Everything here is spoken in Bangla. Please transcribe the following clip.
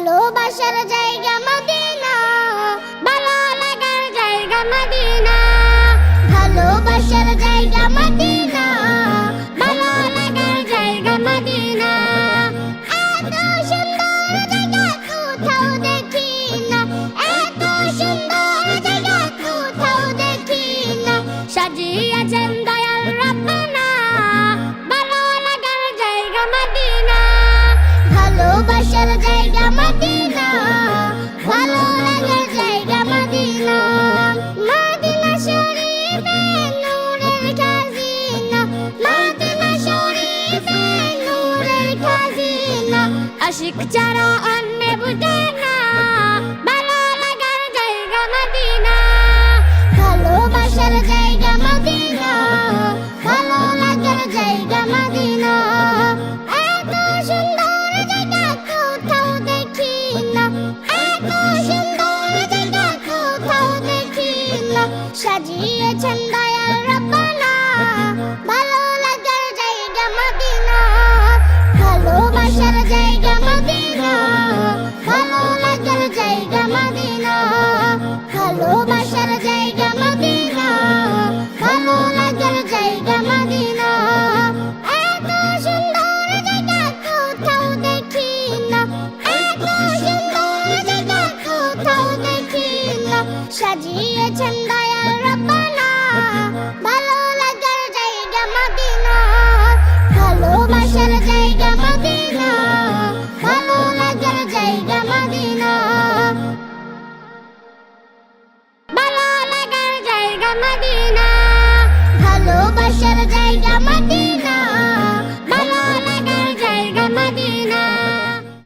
ভালোবাসার জায়গা মদিনা, ভালো লাগার জায়গা মদিনা। ভালোবাসার জায়গা মদিনা, ভালো লাগার জায়গা মদিনা। এত সুন্দর জায়গা কোথাও দেখি না, এত সুন্দর জায়গা কোথাও দেখি না। সাজিয়েছেন দয়াল রাব্বানা, ভালো লাগার জায়গা মদিনা। ভালোবাসার জায়গা মদিনা, ভালো লাগার জায়গা মদিনা। মদিনা শরীফে নূরের খাজিনা, মদিনা শরীফে নূরের খাজিনা। আশিক ছাড়া অন্য বুঝে না,